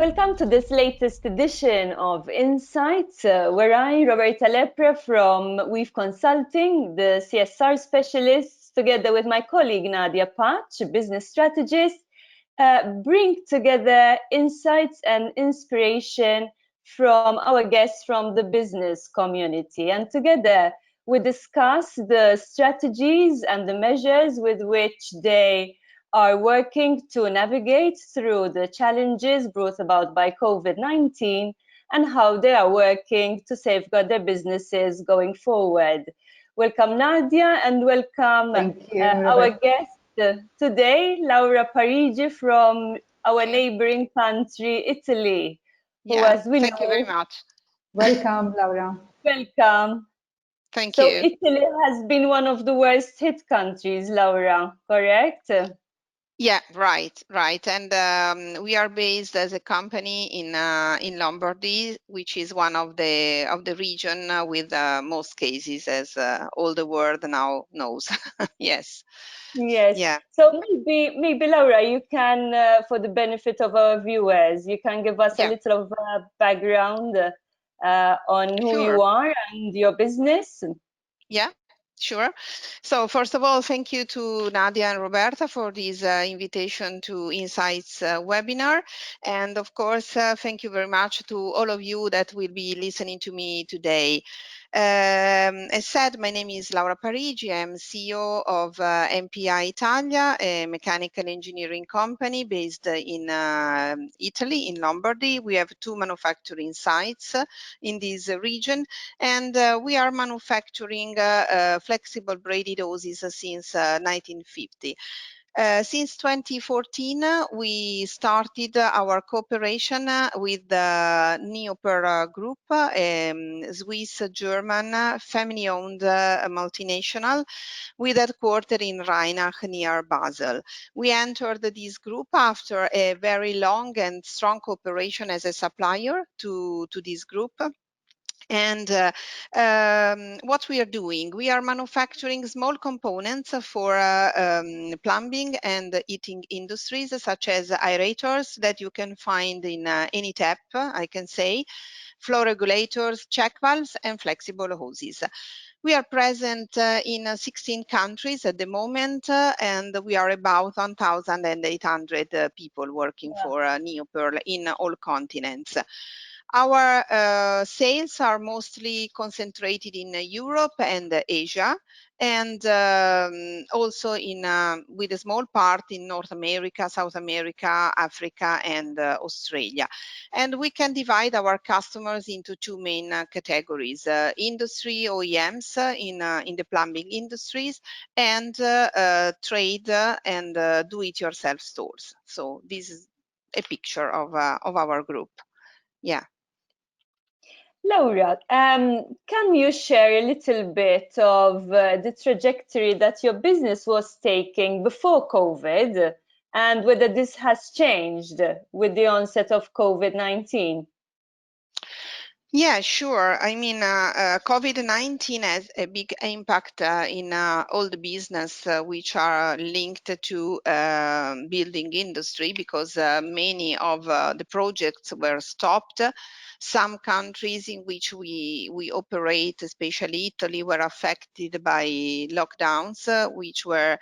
welcome to this latest edition of Insights, where I, Roberta Lepre from Weave Consulting, the CSR specialist, together with my colleague Nadia-Pace, business strategist, bring together insights and inspiration from our guests from the business community. And together we discuss the strategies and the measures with which they are working to navigate through the challenges brought about by COVID-19 and how they are working to safeguard their businesses going forward. Welcome, Nadia, and welcome our guest today, Laura Parigi from our neighboring country, Italy. Thank you very much. Welcome, Laura. Welcome. Thank you. So Italy has been one of the worst hit countries, Laura, correct? Yeah, right. And we are based as a company in Lombardy, which is one of the region with most cases, as all the world now knows. Yes. Yes. Yeah. So maybe Laura, you can, for the benefit of our viewers, you can give us a little of background on who you are and your business. Yeah. Sure. So first of all, thank you to Nadia and Roberta for this invitation to Insights webinar. And of course, thank you very much to all of you that will be listening to me today. As said, my name is Laura Parigi. I'm CEO of MPI Italia, a mechanical engineering company based in Italy, in Lombardy. We have 2 manufacturing sites in this region, and we are manufacturing flexible braided hoses since 1950. Since 2014, we started our cooperation with the NEOPERL group, Swiss-German family-owned multinational with headquarters in Rheinach near Basel. We entered this group after a very long and strong cooperation as a supplier to this group. And what we are doing, we are manufacturing small components for plumbing and heating industries, such as aerators that you can find in any tap, I can say, flow regulators, check valves, and flexible hoses. We are present in 16 countries at the moment, and we are about 1,800 people working for NEOPERL in all continents. Our sales are mostly concentrated in Europe and Asia, and also with a small part in North America, South America, Africa, and Australia. And we can divide our customers into 2 main categories: industry OEMs in the plumbing industries, and trade and do-it-yourself stores. So this is a picture of our group. Yeah. Laura, can you share a little bit of the trajectory that your business was taking before COVID and whether this has changed with the onset of COVID-19? Yeah, sure. I mean, COVID-19 has a big impact in all the business which are linked to building industry, because many of the projects were stopped. Some countries in which we operate, especially Italy, were affected by lockdowns, which were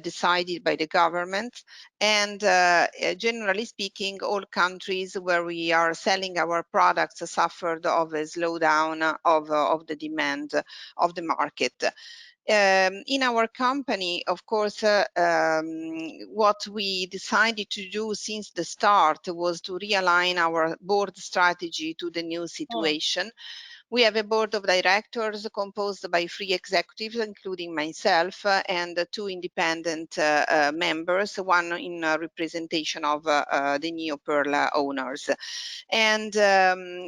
decided by the government. And generally speaking, all countries where we are selling our products suffered of a slowdown of the demand of the market. In our company, of course, what we decided to do since the start was to realign our board strategy to the new situation. We have a board of directors composed by 3 executives, including myself, and 2 independent members, one in representation of the NEOPERL owners. And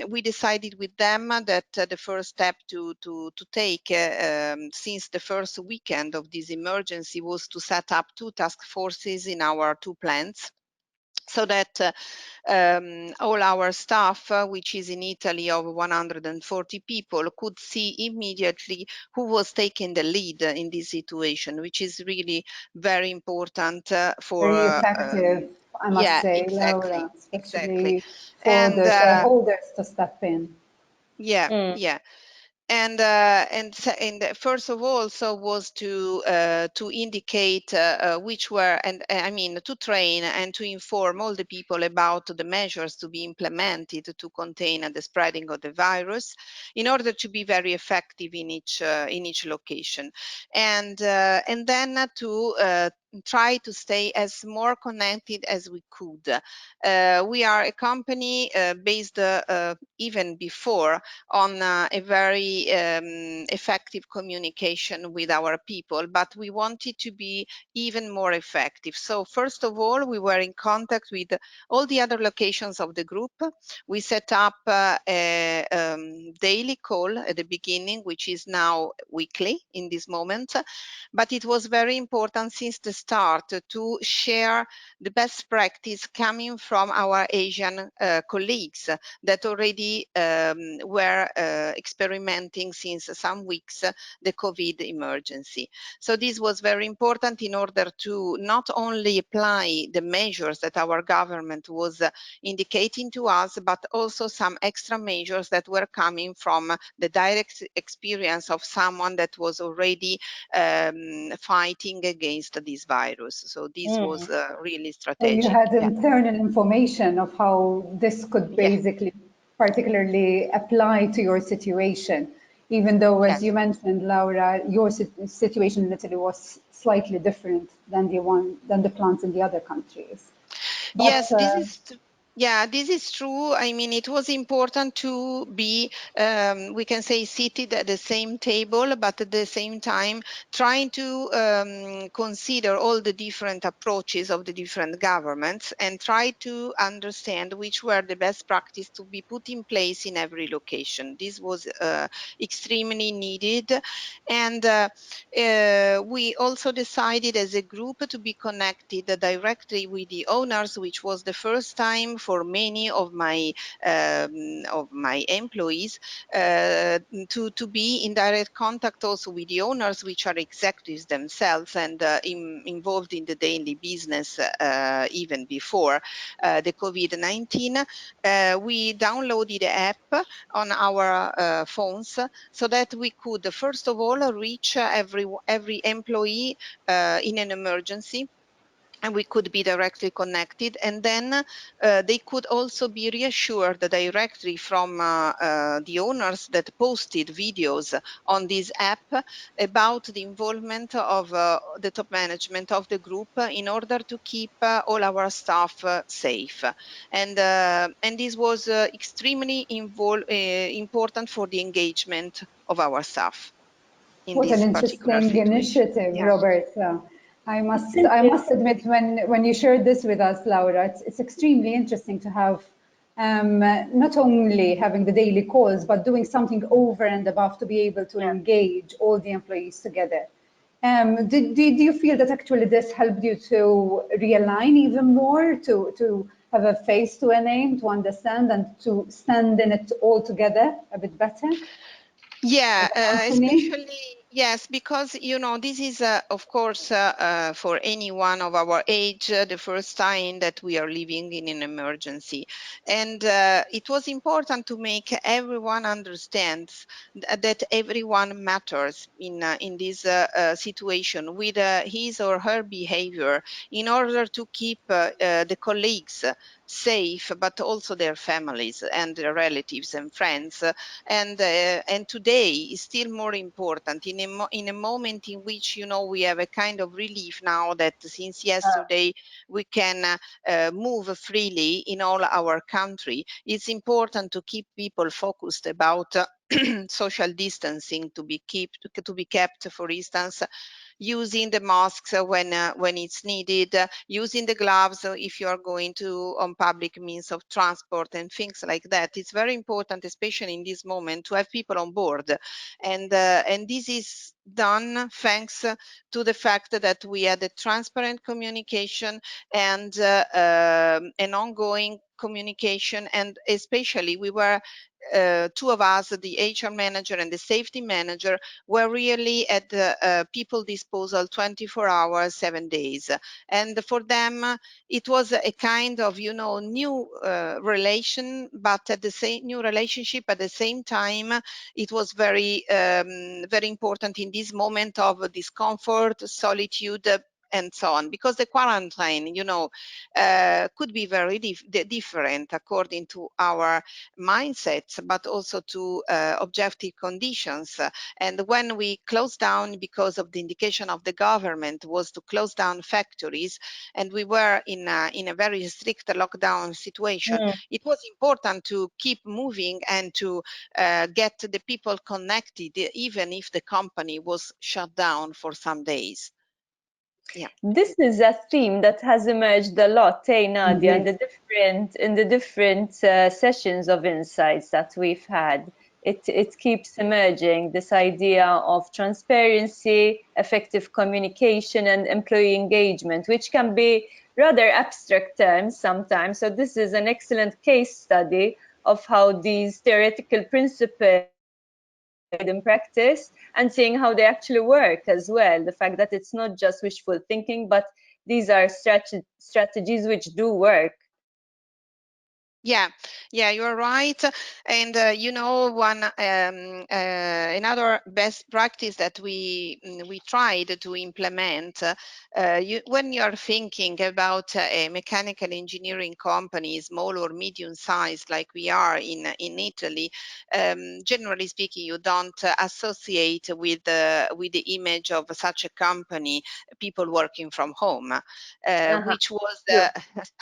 we decided with them that the first step to take since the first weekend of this emergency was to set up 2 task forces in our 2 plants. so that all our staff, which is in Italy of 140 people, could see immediately who was taking the lead in this situation, which is really very important for Very effective, I must yeah, say, exactly, Laura, exactly. especially for And the shareholders to step in. yeah, Mm. yeah. And first of all, so was to indicate which were, and I mean, to train and to inform all the people about the measures to be implemented to contain the spreading of the virus, in order to be very effective in each location, and then to try to stay as more connected as we could. We are a company based even before on a very effective communication with our people, but we wanted to be even more effective. So first of all, we were in contact with all the other locations of the group. We set up a daily call at the beginning, which is now weekly in this moment, but it was very important since the start to share the best practice coming from our Asian colleagues that already were experimenting since some weeks the COVID emergency. So this was very important in order to not only apply the measures that our government was indicating to us, but also some extra measures that were coming from the direct experience of someone that was already fighting against this virus. So this was really So you strategic. had Yeah. internal information of how this could Yeah. basically particularly apply to your situation, even though, as Yes. you mentioned, Laura, your situation in Italy was slightly different than the plants in the other countries. But, Yes, this is true. I mean, it was important to be, we can say, seated at the same table, but at the same time trying to consider all the different approaches of the different governments and try to understand which were the best practice to be put in place in every location. This was extremely needed, and we also decided as a group to be connected directly with the owners, which was the first time for many of my employees to be in direct contact also with the owners, which are executives themselves and involved in the daily business even before the COVID-19. We downloaded the app on our phones so that we could, first of all, reach every employee in an emergency, and we could be directly connected, and then they could also be reassured directly from the owners that posted videos on this app about the involvement of the top management of the group in order to keep all our staff safe. And this was extremely important for the engagement of our staff in what an this particular interesting situation. initiative, Yeah. Roberta. I must admit, when you shared this with us, Laura, it's extremely interesting to have not only having the daily calls, but doing something over and above to be able to engage all the employees together. Do you feel that actually this helped you to realign even more, to have a face to a name, to understand and to stand in it all together a bit better? Yeah, Company? especially, yes, because, this is, of course, for anyone of our age, the first time that we are living in an emergency. And it was important to make everyone understand that everyone matters in this situation with his or her behavior in order to keep the colleagues safe, but also their families and their relatives and friends. And today is still more important in a moment in which we have a kind of relief now that since yesterday we can move freely in all our country. It's important to keep people focused about social distancing to be kept, for instance, using the masks when it's needed, using the gloves if you are going to on public means of transport and things like that. It's very important, especially in this moment, to have people on board, and this is done thanks to the fact that we had a transparent communication and an ongoing communication, and especially we were two of us, the HR manager and the safety manager, were really at the people disposal 24 hours, 7 days. And for them, it was a kind of, new relation, but at the same new relationship at the same time, it was very, very important in this moment of discomfort, solitude, and so on, because the quarantine, could be very different according to our mindsets, but also to objective conditions. And when we closed down, because of the indication of the government was to close down factories, and we were in a very strict lockdown situation, it was important to keep moving and to get the people connected, even if the company was shut down for some days. Yeah. This is a theme that has emerged a lot, Nadia, in the different sessions of insights that we've had. It keeps emerging, this idea of transparency, effective communication, and employee engagement, which can be rather abstract terms sometimes. So this is an excellent case study of how these theoretical principles in practice and seeing how they actually work as well. The fact that it's not just wishful thinking, but these are strategies which do work. Yeah, you're right. And one another best practice that we tried to implement, when you're thinking about a mechanical engineering company, small or medium sized, like we are in Italy, generally speaking, you don't associate with the image of such a company people working from home, which was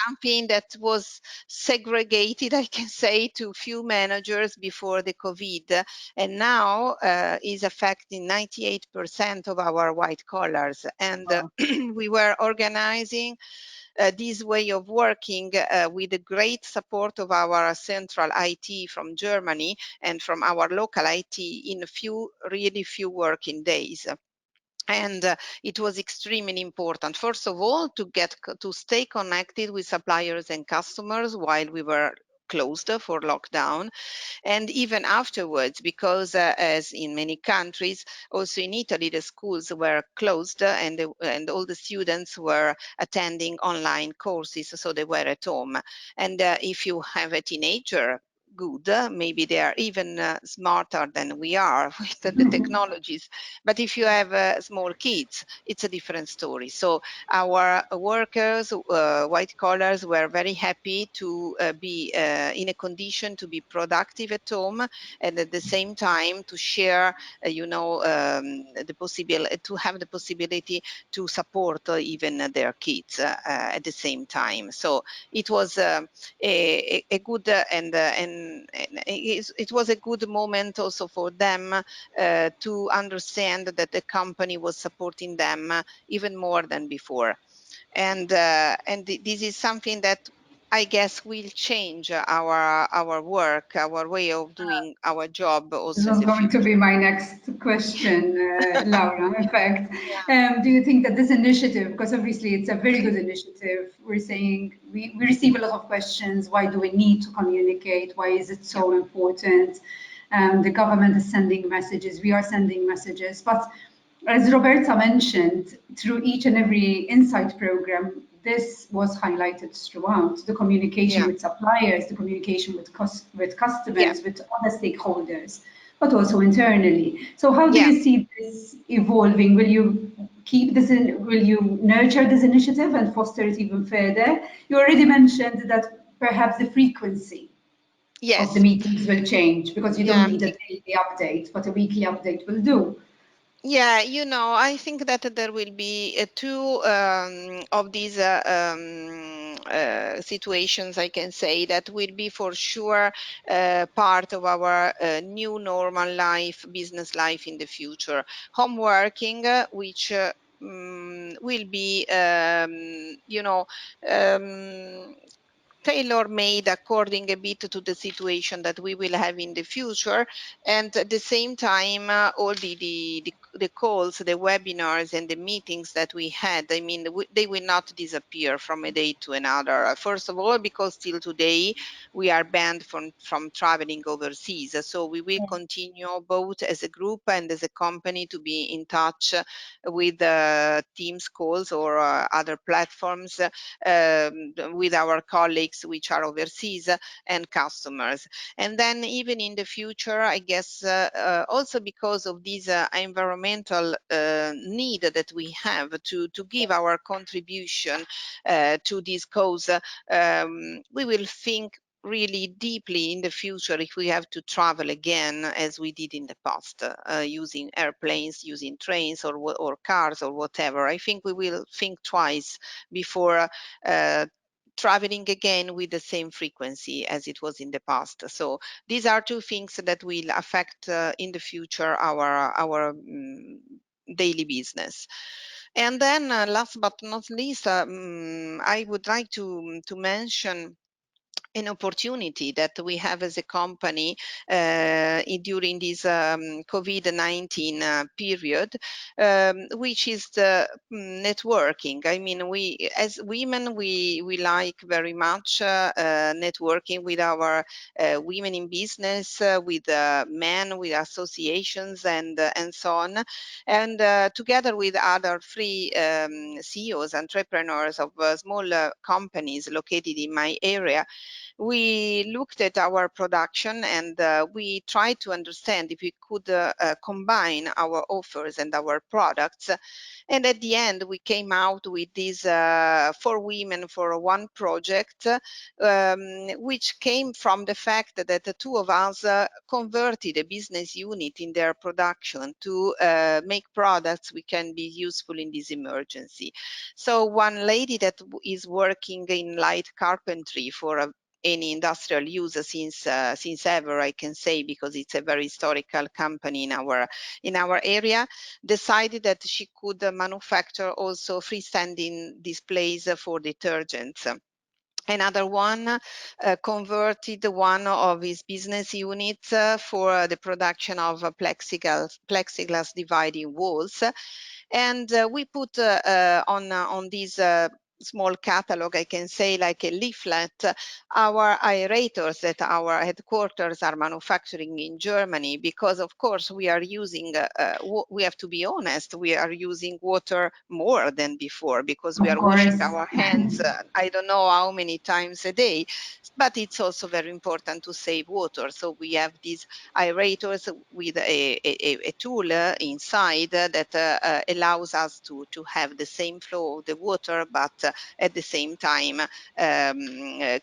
something that was segregated, I can say, to few managers before the COVID, and now is affecting 98% of our white collars. And we were organizing this way of working with the great support of our central IT from Germany and from our local IT in really few working days. And it was extremely important, first of all, to stay connected with suppliers and customers while we were closed for lockdown, and even afterwards, because as in many countries, also in Italy, the schools were closed, and all the students were attending online courses, so they were at home. And if you have a teenager, good, maybe they are even smarter than we are with the technologies, but if you have small kids, it's a different story. So our workers, white collars, were very happy to be in a condition to be productive at home, and at the same time to share to have the possibility to support even their kids at the same time. So it was a good and it was a good moment also for them to understand that the company was supporting them even more than before. And this is something that I guess will change our work, our way of doing our job also. This was going to be my next question, Laura. In fact, do you think that this initiative, because obviously it's a very good initiative, we're saying we receive a lot of questions. Why do we need to communicate? Why is it so important? The government is sending messages. We are sending messages. But as Roberta mentioned, through each and every Insight program, this was highlighted throughout: the communication with suppliers, the communication with customers, with other stakeholders, but also internally. So how do you see this evolving? Will you keep this in? Will you nurture this initiative and foster it even further? You already mentioned that perhaps the frequency of the meetings will change, because you don't need a daily update, but a weekly update will do. Yeah, I think that there will be two of these situations, I can say, that will be for sure part of our new normal life, business life in the future. Home working, which will be, tailor-made according a bit to the situation that we will have in the future, and at the same time all the calls, the webinars and the meetings that we had, I mean, they will not disappear from a day to another. First of all, because till today we are banned from traveling overseas, so we will continue both as a group and as a company to be in touch with Teams calls or other platforms with our colleagues which are overseas and customers. And then even in the future, I guess also because of this environmental need that we have to give our contribution to this cause, we will think really deeply in the future if we have to travel again as we did in the past, using airplanes, using trains or cars or whatever. I think we will think twice before traveling again with the same frequency as it was in the past. So these are two things that will affect in the future our daily business. And then last but not least, I would like to mention an opportunity that we have as a company during this COVID-19 period, which is the networking. I mean, we as women, we like very much networking with our women in business, with men, with associations, and so on. And together with other three CEOs, entrepreneurs of small companies located in my area, we looked at our production and we tried to understand if we could combine our offers and our products. And at the end, we came out with this for women for one project, which came from the fact that the two of us converted a business unit in their production to make products which can be useful in this emergency. So one lady that is working in light carpentry for any industrial use since ever, I can say, because it's a very historical company in our area, decided that she could manufacture also freestanding displays for detergents. Another one converted one of his business units for the production of plexiglass dividing walls. And we put on this small catalog, I can say, like a leaflet, our aerators that our headquarters are manufacturing in Germany, because of course we are using, we have to be honest, we are using water more than before because we are washing our hands, I don't know how many times a day, but it's also very important to save water. So we have these aerators with a tool inside that allows us to have the same flow of the water, but at the same time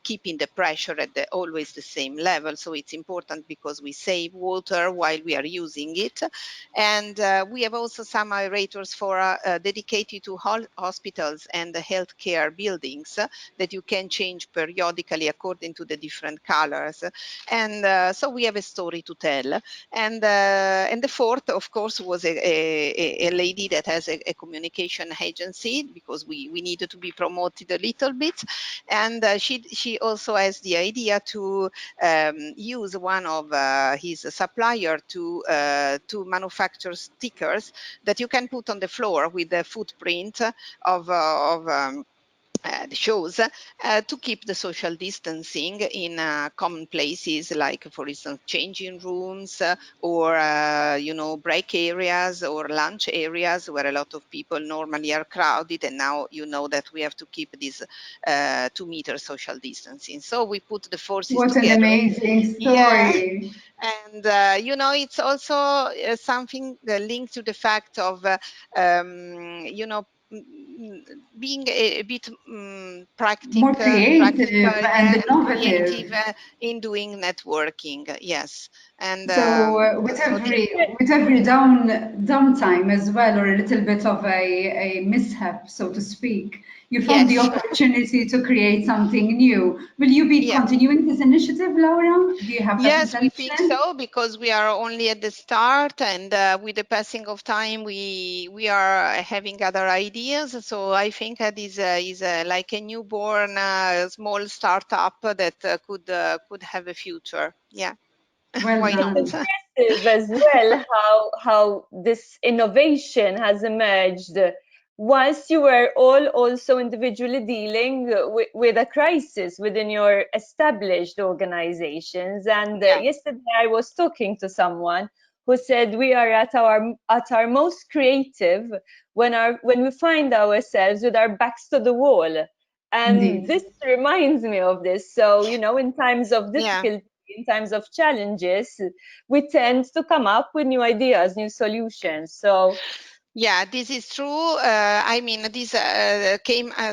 keeping the pressure at always the same level. So it's important because we save water while we are using it. And we have also some aerators for dedicated to hospitals and healthcare buildings that you can change periodically according to the different colors. And so we have a story to tell. And the fourth, of course, was a lady that has a communication agency, because we needed to be promoted a little bit. And she also has the idea to use one of his supplier to manufacture stickers that you can put on the floor with the footprint of the shows to keep the social distancing in common places, like for instance changing rooms or break areas or lunch areas where a lot of people normally are crowded, and now that we have to keep this 2 meter social distancing. So we put the forces What together. an amazing story. And it's also something linked to the fact of being a bit More creative practical, and and innovative. creative in doing networking. Yes, and So so this, with every downtime as well, or a little bit of a mishap, so to speak, you found the yes. opportunity to create something new. Will you be Yeah. continuing this initiative, Laura? Do you have that Yes, we think intention? so, because we are only at the start, and with the passing of time, we are having other ideas. So I think that is like a newborn small startup that could have a future. Yeah, Well why not? done. Impressive as well how this innovation has emerged whilst you were all also individually dealing with a crisis within your established organizations. And Yeah, yesterday I was talking to someone who said we are at our most creative when we find ourselves with our backs to the wall. And Indeed. this reminds me of this. So, you know, in times of yeah. difficulty, in times of challenges, we tend to come up with new ideas, new solutions. So, Yeah, this is true. I mean,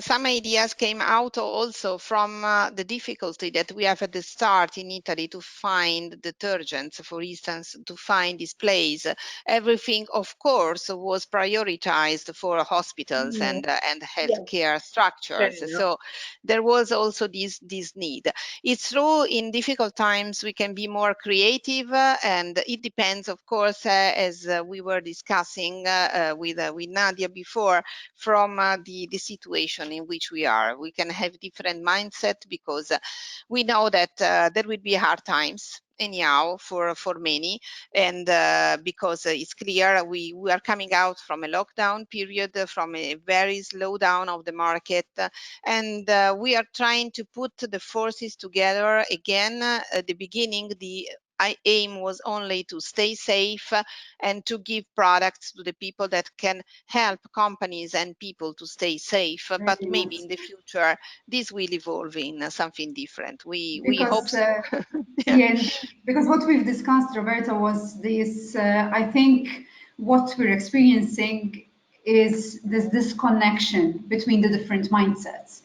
some ideas came out also from the difficulty that we have at the start in Italy to find detergents, for instance, to find displays. Everything, of course, was prioritized for hospitals and yeah, healthcare fair structures. enough. So there was also this need. It's true, in difficult times we can be more creative, and it depends, of course, as we were discussing with Nadia before, from the situation in which we are. We can have different mindset, because we know that there will be hard times anyhow for many, and because it's clear we are coming out from a lockdown period, from a very slow down of the market, and we are trying to put the forces together again. At the beginning, the aim was only to stay safe, and to give products to the people that can help companies and people to stay safe. But Very maybe much. in the future, this will evolve in something different. We hope Because so. Yeah. yeah, indeed. Because what we've discussed, Roberta, was this. I think what we're experiencing is this disconnection between the different mindsets,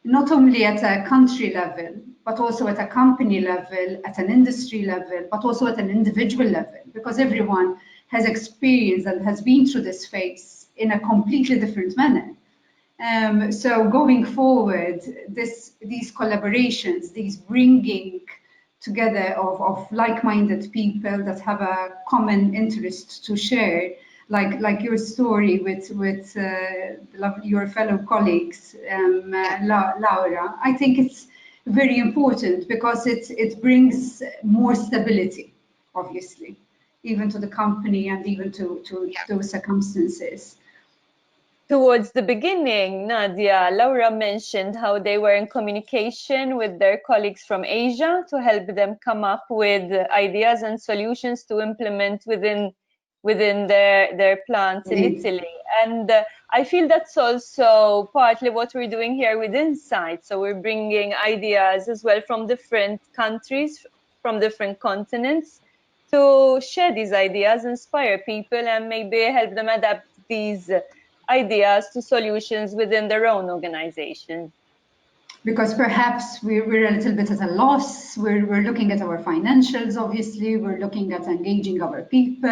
not only at a country level, but also at a company level, at an industry level, but also at an individual level, because everyone has experienced and has been through this phase in a completely different manner. So going forward, these collaborations, these bringing together of like-minded people that have a common interest to share, like your story with your fellow colleagues, Yeah. Laura. I think it's very important because it brings more stability, obviously, even to the company and even to Yeah. those circumstances. Towards the beginning, Nadia, Laura mentioned how they were in communication with their colleagues from Asia to help them come up with ideas and solutions to implement within their plants in Indeed. Italy. And I feel that's also partly what we're doing here with Insight. So we're bringing ideas as well from different countries, from different continents, to share these ideas, inspire people, and maybe help them adapt these ideas to solutions within their own organizations. Because perhaps we're a little bit at a loss. We're looking at our financials, obviously. We're looking at engaging our people,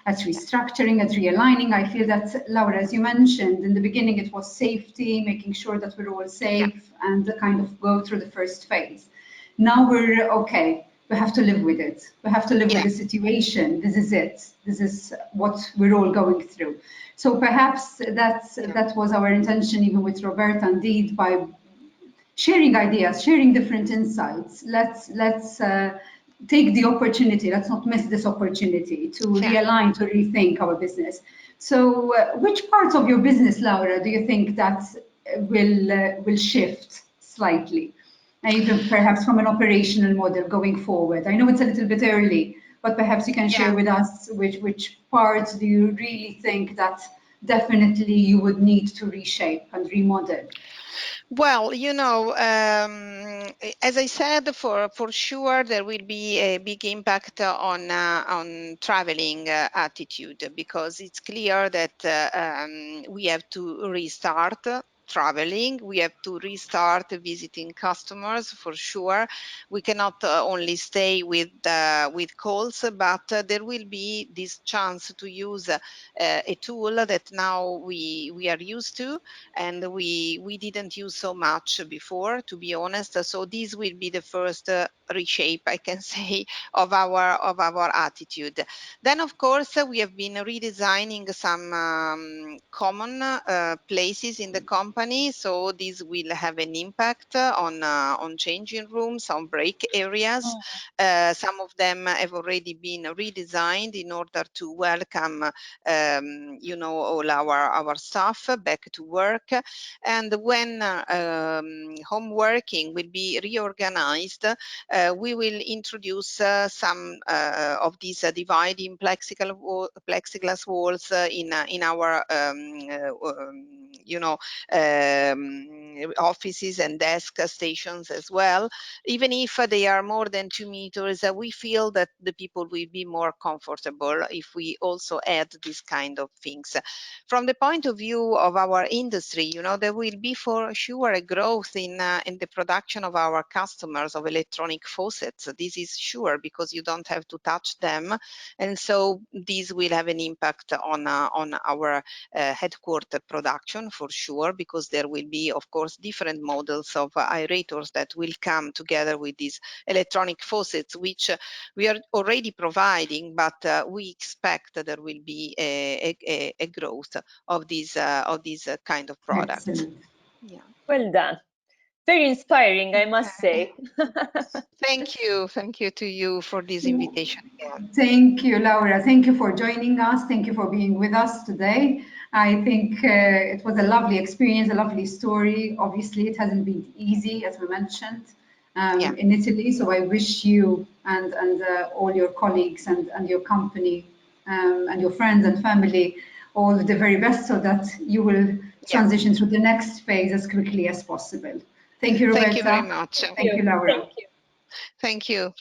at restructuring, at realigning. I feel that, Laura, as you mentioned, in the beginning it was safety, making sure that we're all Yeah. safe and kind of go through the first phase. Now we're okay. We have to live with it. We have to live with Yeah. the situation. This is it. This is what we're all going through. So perhaps that was our intention, even with Roberta, indeed, by sharing ideas, sharing different insights. Let's take the opportunity. Let's not miss this opportunity to Yeah. realign, to rethink our business. So, which parts of your business, Laura, do you think that will shift slightly, even perhaps from an operational model going forward? I know it's a little bit early, but perhaps you can Yeah. share with us which parts do you really think that definitely you would need to reshape and remodel? Well, you know, as I said, for sure there will be a big impact on traveling attitude, because it's clear that we have to restart traveling. We have to restart visiting customers for sure. We cannot only stay with calls, but there will be this chance to use a tool that now we are used to, and we didn't use so much before, to be honest. So this will be the first reshape, I can say, of our attitude. Then of course we have been redesigning some common places in the company, so this will have an impact on changing rooms, on break areas. Some of them have already been redesigned in order to welcome you know, all our staff back to work. And when home working will be reorganized, we will introduce some of these dividing plexiglass walls in our you know, offices and desk stations as well. Even if they are more than 2 meters, we feel that the people will be more comfortable if we also add this kind of things. From the point of view of our industry, you know, there will be for sure a growth in the production of our customers of electronic faucets. This is sure, because you don't have to touch them, and so this will have an impact on our headquarter production for sure, because there will be, of course, different models of aerators that will come together with these electronic faucets, which we are already providing, but we expect that there will be a growth of these kind of products. Excellent. Yeah. Well done. Very inspiring, I must say. Thank you to you for this invitation again. Thank you, Laura. Thank you for joining us. Thank you for being with us today. I think it was a lovely experience, a lovely story. Obviously, it hasn't been easy, as we mentioned, Yeah. in Italy. So I wish you and all your colleagues and your company and your friends and family all the very best, so that you will transition through the next phase as quickly as possible. Thank you, Roberta. Thank you very much. Thank you, Laura. Thank you. Thank you.